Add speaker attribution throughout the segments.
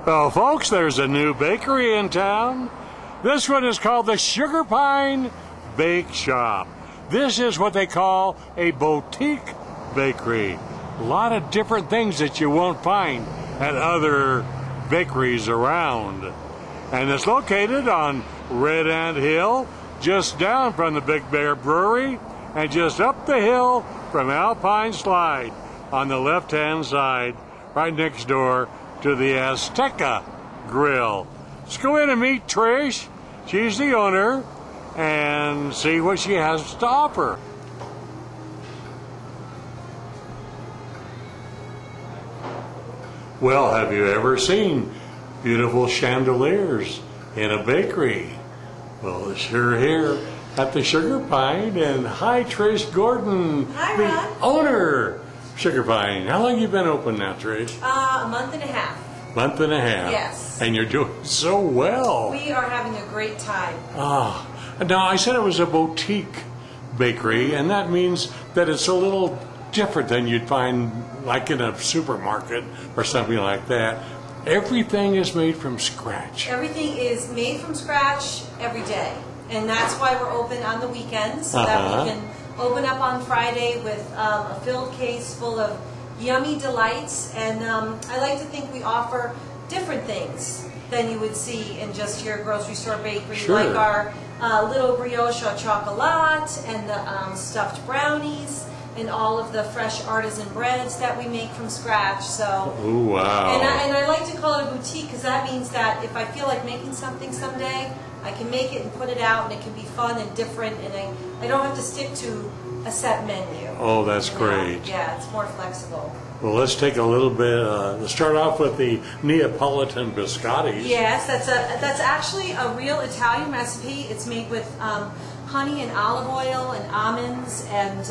Speaker 1: Well, folks, there's a new bakery in town. This one is called the Sugar Pine Bake Shop. This is what they call a boutique bakery. A lot of different things that you won't find at other bakeries around. And it's located on Red Ant Hill, just down from the Big Bear Brewery, and just up the hill from Alpine Slide on the left-hand side, right next door to the Azteca Grill. Let's go in and meet Trish. She's the owner, and see what she has to offer. Well, have you ever seen beautiful chandeliers in a bakery? Well, it's here at the Sugar Pine. And hi, Trish Gordon,
Speaker 2: hi,
Speaker 1: the
Speaker 2: Ron.
Speaker 1: owner. Sugar Pine. How long have you been open now, Trish?
Speaker 2: A month and a half.
Speaker 1: Month and a half.
Speaker 2: Yes.
Speaker 1: And you're doing so well.
Speaker 2: We are having a great time.
Speaker 1: Ah, now I said it was a boutique bakery, and that means that it's a little different than you'd find like in a supermarket or something like that. Everything is made from scratch.
Speaker 2: Everything is made from scratch every day, and that's why we're open on the weekends, so that we can open up on Friday with a filled case full of yummy delights. And I like to think we offer different things than you would see in just your grocery store bakery,
Speaker 1: Sure.
Speaker 2: like our little brioche au chocolat and the stuffed brownies and all of the fresh artisan breads that we make from scratch. So,
Speaker 1: Ooh, wow.
Speaker 2: And I like to call it a boutique because that means that if I feel like making something someday, I can make it and put it out, and it can be fun and different, and I don't have to stick to a set menu.
Speaker 1: Oh, that's great.
Speaker 2: Yeah, it's more flexible.
Speaker 1: Well, let's take a little bit, let's start off with the Neapolitan biscottis.
Speaker 2: Yes, that's actually a real Italian recipe. It's made with honey and olive oil and almonds and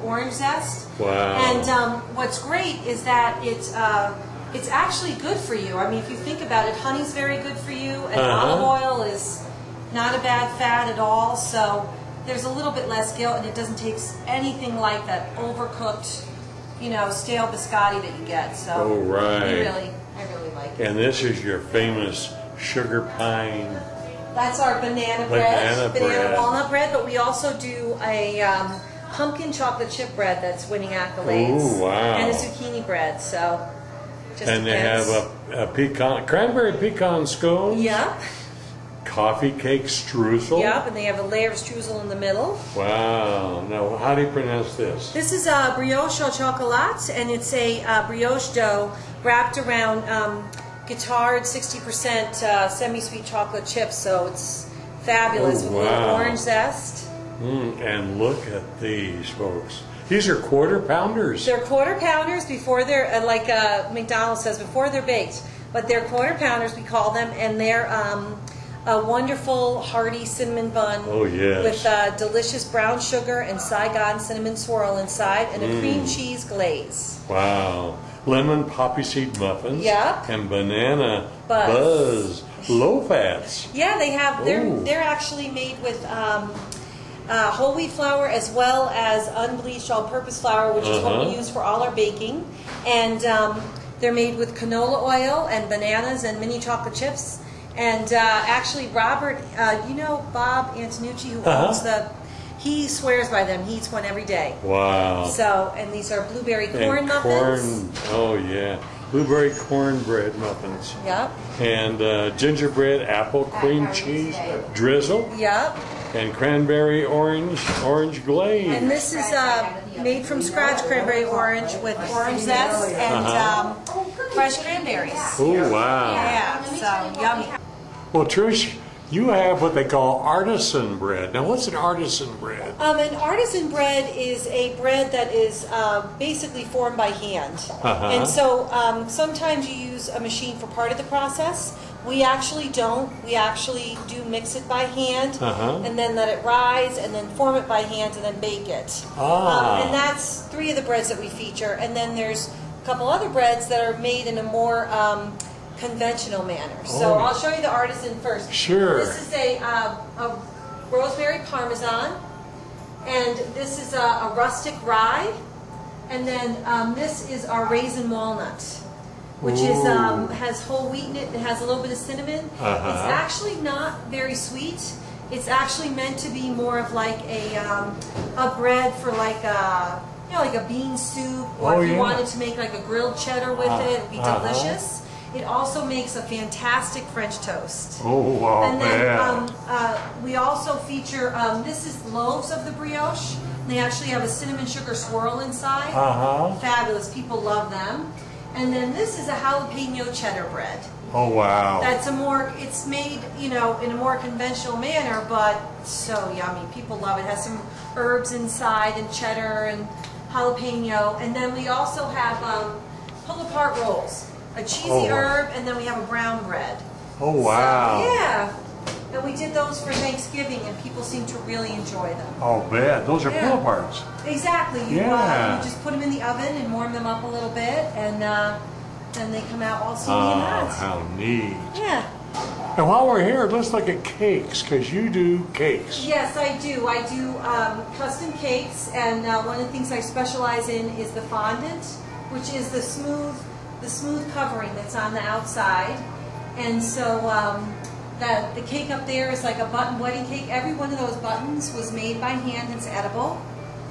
Speaker 2: orange zest.
Speaker 1: Wow.
Speaker 2: And what's great is that it's actually good for you. I mean, if you think about it, honey's very good for you, and olive oil is not a bad fat at all. So there's a little bit less guilt, and it doesn't taste anything like that overcooked, stale biscotti that you get. So
Speaker 1: Oh, right.
Speaker 2: I really like it.
Speaker 1: And this is your famous Sugar Pine.
Speaker 2: That's our banana
Speaker 1: bread.
Speaker 2: walnut bread, but we also do a pumpkin chocolate chip bread that's winning accolades.
Speaker 1: Ooh, wow.
Speaker 2: And a zucchini bread, so just
Speaker 1: And
Speaker 2: depends.
Speaker 1: they have a cranberry pecan scone.
Speaker 2: Yep.
Speaker 1: Coffee cake streusel.
Speaker 2: Yep, and they have a layer of streusel in the middle.
Speaker 1: Wow. Now, how do you pronounce this?
Speaker 2: This is a brioche au chocolat, and it's a brioche dough wrapped around guittared 60% semi-sweet chocolate chips, so it's fabulous with a little orange zest.
Speaker 1: And look at these, folks. These are quarter pounders.
Speaker 2: They're quarter pounders before they're, like McDonald's says, before they're baked. But they're quarter pounders, we call them, and they're a wonderful hearty cinnamon bun with delicious brown sugar and Saigon cinnamon swirl inside, and a cream cheese glaze.
Speaker 1: Wow. Lemon poppy seed muffins.
Speaker 2: Yep.
Speaker 1: And banana buzz low fats.
Speaker 2: Yeah, they have. They're actually made with whole wheat flour as well as unbleached all-purpose flour, which is what we use for all our baking. And they're made with canola oil and bananas and mini chocolate chips. And actually, Robert, Bob Antonucci, who owns he swears by them. He eats one every day.
Speaker 1: Wow.
Speaker 2: So, and these are blueberry corn muffins.
Speaker 1: Oh, yeah. Blueberry cornbread muffins.
Speaker 2: Yep.
Speaker 1: And gingerbread apple cream cheese drizzle.
Speaker 2: Yep.
Speaker 1: And cranberry orange glaze.
Speaker 2: And this is made from scratch cranberry orange with orange zest and fresh cranberries.
Speaker 1: Oh, wow.
Speaker 2: Yeah, so yummy.
Speaker 1: Well, Trish, you have what they call artisan bread. Now, what's an artisan bread?
Speaker 2: An artisan bread is a bread that is basically formed by hand. And so sometimes you use a machine for part of the process. We actually don't. We actually do mix it by hand and then let it rise and then form it by hand and then bake it. And that's 3 of the breads that we feature. And then there's a couple other breads that are made in a more conventional manner. So I'll show you the artisan first.
Speaker 1: Sure.
Speaker 2: This is a rosemary parmesan, and this is a rustic rye, and then this is our raisin walnut. which is has whole wheat in it. It has a little bit of cinnamon. It's actually not very sweet. It's actually meant to be more of like a bread for like a like a bean soup, or if you wanted to make like a grilled cheddar with it, it'd be delicious. It also makes a fantastic French toast.
Speaker 1: Oh wow!
Speaker 2: And then we also feature this is loaves of the brioche. They actually have a cinnamon sugar swirl inside. Fabulous. People love them. And then this is a jalapeno cheddar bread.
Speaker 1: Oh wow!
Speaker 2: That's it's made, in a more conventional manner, but so yummy. People love it. It has some herbs inside and cheddar and jalapeno. And then we also have pull-apart rolls, a cheesy herb, and then we have a brown bread.
Speaker 1: Oh wow!
Speaker 2: So, yeah. And we did those for Thanksgiving, and people seem to really enjoy them.
Speaker 1: Oh, bad. Those are pull-aparts.
Speaker 2: Exactly. You just put them in the oven and warm them up a little bit, and then they come out all steamy and hot.
Speaker 1: How neat.
Speaker 2: Yeah.
Speaker 1: And while we're here, let's look at cakes, because you do cakes.
Speaker 2: Yes, I do. I do custom cakes, and one of the things I specialize in is the fondant, which is the smooth covering that's on the outside. And so the cake up there is like a button wedding cake. Every one of those buttons was made by hand. It's edible.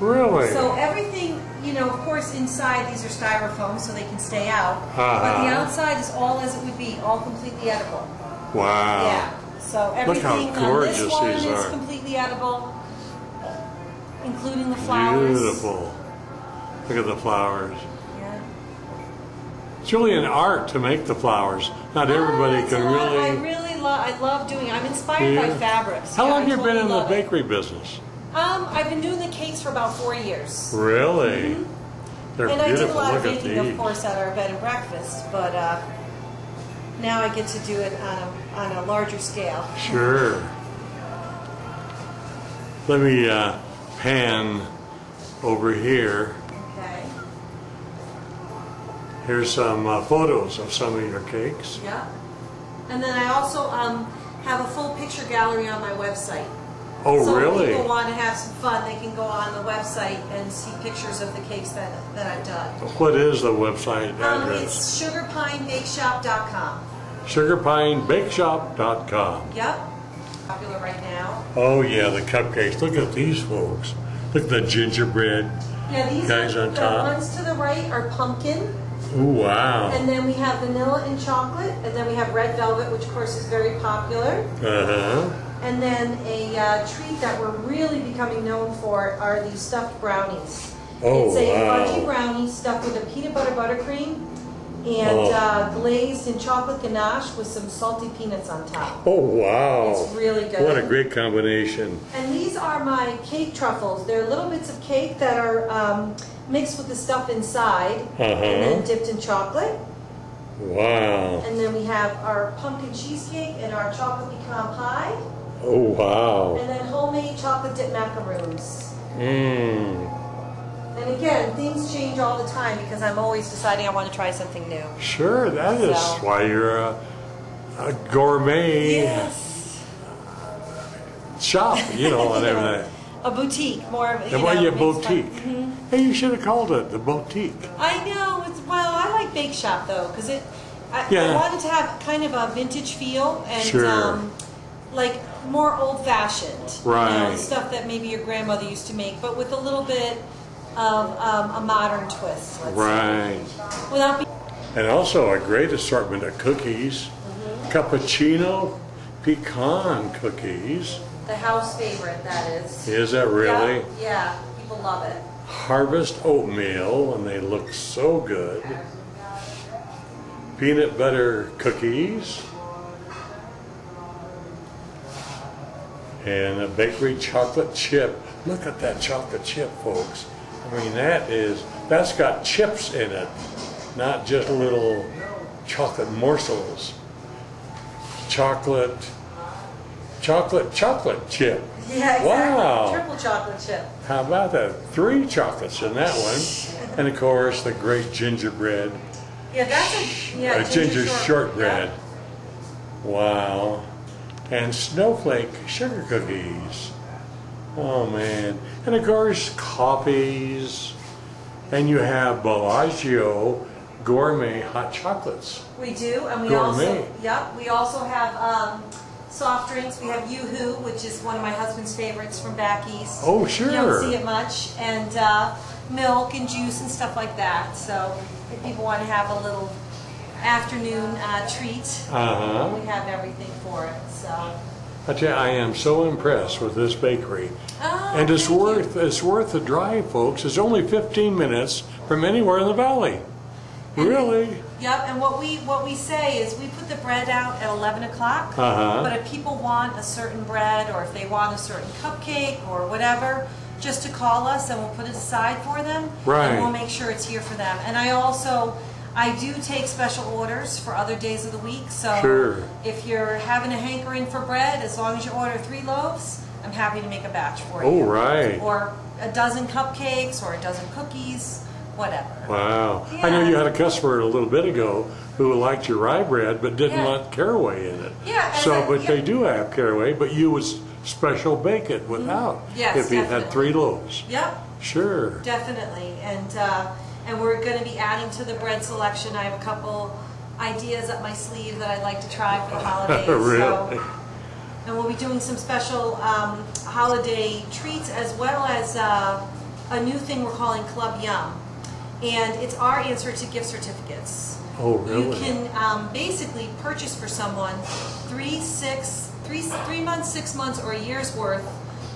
Speaker 1: Really?
Speaker 2: So everything, of course, inside these are styrofoam so they can stay out. But the outside is all as it would be, all completely edible.
Speaker 1: Wow.
Speaker 2: Yeah. So everything on this one is completely edible, including the flowers.
Speaker 1: Beautiful. Look at the flowers.
Speaker 2: Yeah.
Speaker 1: It's really an art to make the flowers. Not everybody can really.
Speaker 2: I love doing it. I'm inspired by fabrics.
Speaker 1: How long have you been in the bakery business?
Speaker 2: I've been doing the cakes for about 4 years.
Speaker 1: Really? They're
Speaker 2: and
Speaker 1: beautiful.
Speaker 2: I did a lot of
Speaker 1: Look at
Speaker 2: baking,
Speaker 1: these.
Speaker 2: of course, at our bed and breakfast, but now I get to do it on a larger scale.
Speaker 1: Sure. Let me pan over here.
Speaker 2: Okay.
Speaker 1: Here's some photos of some of your cakes.
Speaker 2: Yeah. And then I also have a full picture gallery on my website.
Speaker 1: Oh,
Speaker 2: so
Speaker 1: really?
Speaker 2: if people want to have some fun, they can go on the website and see pictures of the cakes that I've done.
Speaker 1: What is the website address?
Speaker 2: It's SugarPineBakeshop.com.
Speaker 1: SugarPineBakeshop.com.
Speaker 2: Yep. Popular right now.
Speaker 1: Oh, yeah, the cupcakes. Look at these folks. Look at the gingerbread guys on top.
Speaker 2: The ones to the right are pumpkin.
Speaker 1: Oh, wow.
Speaker 2: And then we have vanilla and chocolate, and then we have red velvet, which of course is very popular. And then a treat that we're really becoming known for are these stuffed brownies.
Speaker 1: Oh,
Speaker 2: it's a fudgy brownie stuffed with a peanut butter buttercream and glazed in chocolate ganache with some salty peanuts on top.
Speaker 1: Oh, wow.
Speaker 2: It's really good.
Speaker 1: What a great combination.
Speaker 2: And these are my cake truffles. They're little bits of cake that are mixed with the stuff inside and then dipped in chocolate.
Speaker 1: Wow.
Speaker 2: And then we have our pumpkin cheesecake and our chocolate pecan pie.
Speaker 1: Oh, wow.
Speaker 2: And then homemade chocolate dip macaroons.
Speaker 1: Mmm.
Speaker 2: And again, things change all the time because I'm always deciding I want to try something new.
Speaker 1: Sure, that is why you're a gourmet shop, and everything.
Speaker 2: A boutique, more of
Speaker 1: a boutique. Hey, you should have called it the boutique.
Speaker 2: I know. I like bake shop though because I wanted to have kind of a vintage feel and like more old fashioned.
Speaker 1: Right.
Speaker 2: Stuff that maybe your grandmother used to make, but with a little bit of a modern twist.
Speaker 1: Right. And also a great assortment of cookies. Cappuccino pecan cookies.
Speaker 2: The house favorite, that is.
Speaker 1: Is that really?
Speaker 2: Yeah, people love it.
Speaker 1: Harvest oatmeal, and they look so good. Peanut butter cookies. And a bakery chocolate chip. Look at that chocolate chip, folks. I mean, that's got chips in it, not just little chocolate morsels. Chocolate chip.
Speaker 2: Yeah, exactly.
Speaker 1: Wow.
Speaker 2: Triple chocolate chip.
Speaker 1: How about that? 3 chocolates in that one. And of course, the great gingerbread.
Speaker 2: Yeah, that's a
Speaker 1: ginger shortbread. Yeah. Wow. And snowflake sugar cookies. Oh man. And of course, coffees. And you have Bellagio gourmet hot chocolates.
Speaker 2: We do, and we
Speaker 1: Gourmet.
Speaker 2: also, yep, we also have soft drinks. We have Yoo-Hoo, which is one of my husband's favorites from back east.
Speaker 1: Oh, sure.
Speaker 2: You don't see it much, and milk and juice and stuff like that. So if people want to have a little afternoon treat, we have everything for it. So
Speaker 1: I tell you, I am so impressed with this bakery, and it's worth the drive, folks. It's only 15 minutes from anywhere in the valley. Really?
Speaker 2: Yep, and what we say is we put the bread out at 11 o'clock, but if people want a certain bread or if they want a certain cupcake or whatever, just to call us and we'll put it aside for them, and we'll make sure it's here for them. And I do take special orders for other days of the week, so if you're having a hankering for bread, as long as you order 3 loaves, I'm happy to make a batch for you.
Speaker 1: Oh, right.
Speaker 2: Or a dozen cupcakes or a dozen cookies. Whatever.
Speaker 1: Wow.
Speaker 2: Yeah.
Speaker 1: I know you had a customer a little bit ago who liked your rye bread but didn't want caraway in it.
Speaker 2: Yeah.
Speaker 1: But they do have caraway, but you would special bake it without.
Speaker 2: Yes,
Speaker 1: if you had 3 loaves.
Speaker 2: Yep.
Speaker 1: Sure.
Speaker 2: Definitely. And we're going to be adding to the bread selection. I have a couple ideas up my sleeve that I'd like to try for the holidays.
Speaker 1: Really?
Speaker 2: So, and we'll be doing some special holiday treats as well as a new thing we're calling Club Yum. And it's our answer to gift certificates.
Speaker 1: Oh, really?
Speaker 2: You can basically purchase for someone 3 months, 6 months, or a year's worth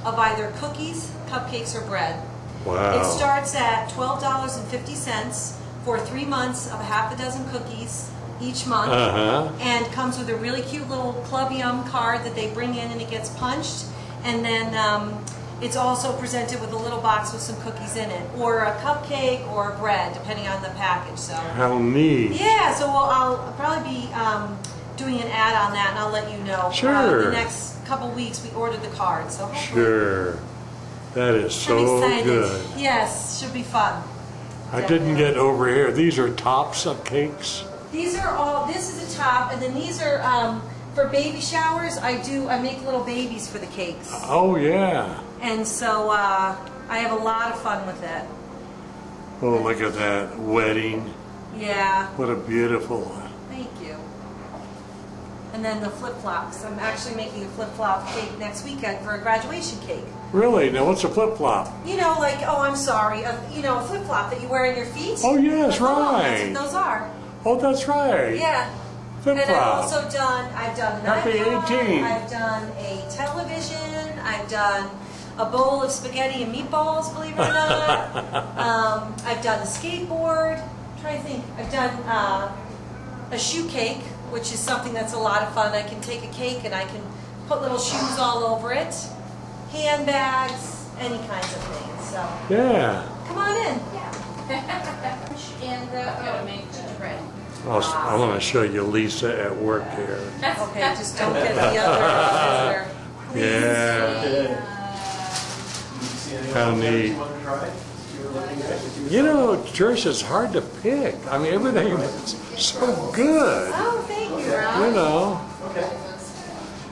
Speaker 2: of either cookies, cupcakes, or bread.
Speaker 1: Wow.
Speaker 2: It starts at $12.50 for 3 months of a half a dozen cookies each month, and comes with a really cute little Club Yum card that they bring in and it gets punched. And then it's also presented with a little box with some cookies in it, or a cupcake or bread, depending on the package. So
Speaker 1: how neat!
Speaker 2: Yeah, so I'll probably be doing an ad on that, and I'll let you know.
Speaker 1: Sure.
Speaker 2: The next couple weeks, we ordered the card, so hopefully.
Speaker 1: Sure, that is so good.
Speaker 2: Yes, should be fun.
Speaker 1: I didn't get over here. These are tops of cakes.
Speaker 2: These are all. This is a top, and then these are for baby showers. I make little babies for the cakes.
Speaker 1: Oh yeah.
Speaker 2: And so I have a lot of fun with it.
Speaker 1: Oh, look at that wedding.
Speaker 2: Yeah.
Speaker 1: What a beautiful.
Speaker 2: Thank you. And then the flip-flops. I'm actually making a flip-flop cake next weekend for a graduation cake.
Speaker 1: Really? Now what's a flip-flop?
Speaker 2: You know, like, oh, I'm sorry, you know, a flip-flop that you wear on your feet?
Speaker 1: Oh, yes, right.
Speaker 2: That's what those are.
Speaker 1: Oh, that's right.
Speaker 2: Yeah.
Speaker 1: Flip-flop.
Speaker 2: And I've done an
Speaker 1: Happy
Speaker 2: iPod,
Speaker 1: 18.
Speaker 2: I've done a television, I've done a bowl of spaghetti and meatballs, believe it or not. I've done a skateboard. I'm trying to think. I've done a shoe cake, which is something that's a lot of fun. I can take a cake and I can put little shoes all over it. Handbags, any kinds of things. So
Speaker 1: yeah.
Speaker 2: Come on in.
Speaker 3: Yeah. And gotta make bread.
Speaker 1: I want to show you Lisa at work here.
Speaker 2: Okay, just don't get the other please.
Speaker 1: Yeah. How neat. You know, Trish, it's hard to pick. I mean, everything is so good.
Speaker 2: Oh, thank you.
Speaker 1: You know.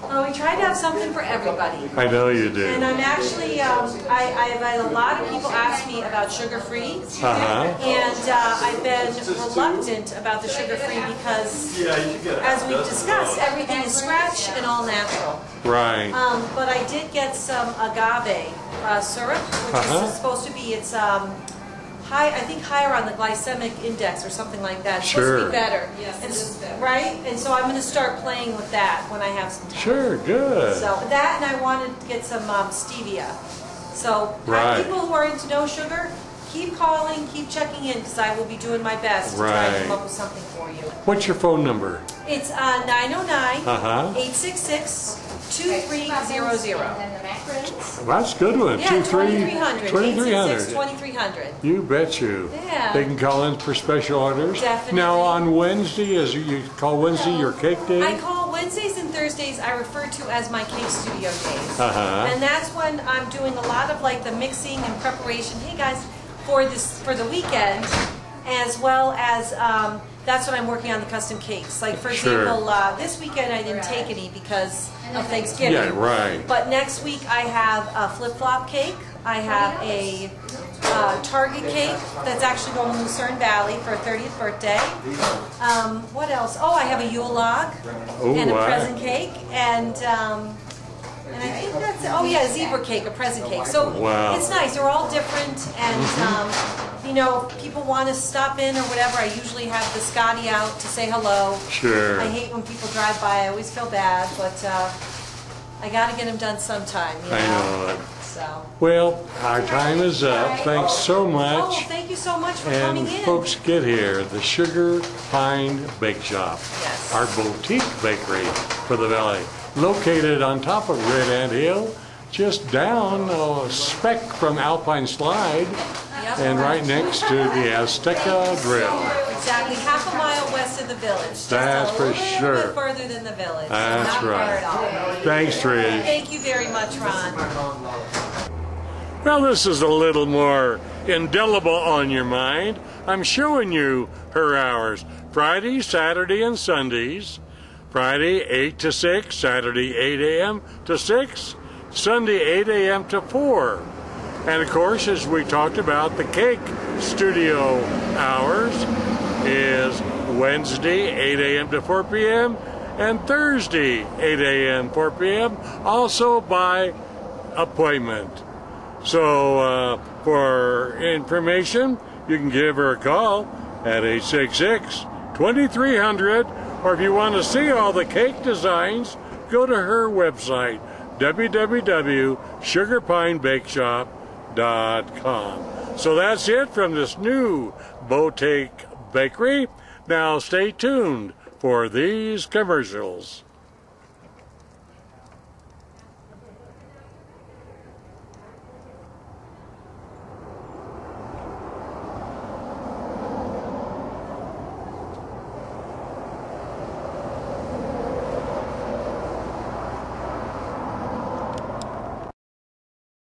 Speaker 2: Well, we try to have something for everybody.
Speaker 1: I know you do.
Speaker 2: And I'm actually, I've had a lot of people ask me about sugar-free. And I've been reluctant about the sugar-free because, as we've discussed, everything is scratch and all natural.
Speaker 1: Right.
Speaker 2: But I did get some agave syrup, which is supposed to be, it's high, I think higher on the glycemic index or something like that. It's supposed to be better.
Speaker 3: Yes, it is better.
Speaker 2: Right? And so I'm going to start playing with that when I have some time.
Speaker 1: Sure, good.
Speaker 2: So that, and I wanted to get some stevia. So people who are into no sugar, keep calling, keep checking in, because I will be doing my best to try to come up with something for you.
Speaker 1: What's your phone number?
Speaker 2: It's 909-866-2300.
Speaker 1: Well, that's a good one.
Speaker 2: Yeah, 2300.
Speaker 1: 2300.
Speaker 2: 2300.
Speaker 1: You bet you.
Speaker 2: Yeah.
Speaker 1: They can call in for special orders.
Speaker 2: Definitely.
Speaker 1: Now on Wednesday, as you call Wednesday your cake day?
Speaker 2: I call Wednesdays and Thursdays, I refer to as my cake studio days.
Speaker 1: Uh-huh.
Speaker 2: And that's when I'm doing a lot of like the mixing and preparation. Hey guys, for the weekend, as well as that's when I'm working on the custom cakes. Like for example, this weekend I didn't take any because of Thanksgiving.
Speaker 1: Yeah, right.
Speaker 2: But next week I have a flip-flop cake. I have a Target cake that's actually going to Lucerne Valley for a 30th birthday. What else? Oh, I have a Yule log and a present cake, and I think that's, oh yeah, a zebra cake, a present cake. So it's nice. They're all different, and you know, if people want to stop in or whatever, I usually have the Scotty out to say hello.
Speaker 1: Sure.
Speaker 2: I hate when people drive by. I always feel bad, but I got to get them done sometime. You know?
Speaker 1: I know it.
Speaker 2: So.
Speaker 1: Well, our time is up. Thanks so much.
Speaker 2: Oh, thank you so much for coming in.
Speaker 1: And folks, get here, the Sugar Pine Bake Shop.
Speaker 2: Yes.
Speaker 1: Our boutique bakery for the Valley. Located on top of Red Ant Hill, just down a speck from Alpine Slide, and right next to the Azteca Grill.
Speaker 2: Exactly, half a mile west of the village.
Speaker 1: That's for sure.
Speaker 2: A little bit further than the village.
Speaker 1: That's
Speaker 2: Not far
Speaker 1: right.
Speaker 2: at all.
Speaker 1: Thanks, Trish.
Speaker 2: Thank you very much, Ron.
Speaker 1: Well, this is a little more indelible on your mind. I'm showing you her hours. Friday, Saturday, and Sundays. Friday, 8 to 6. Saturday, 8 a.m. to 6. Sunday, 8 a.m. to 4. And of course, as we talked about, the cake studio hours is Wednesday, 8 a.m. to 4 p.m. and Thursday, 8 a.m. 4 p.m. also by appointment. So for information, you can give her a call at 866-2300, or if you want to see all the cake designs, go to her website, www.sugarpinebakeshop.com. So that's it from this new boutique bakery. Now stay tuned for these commercials.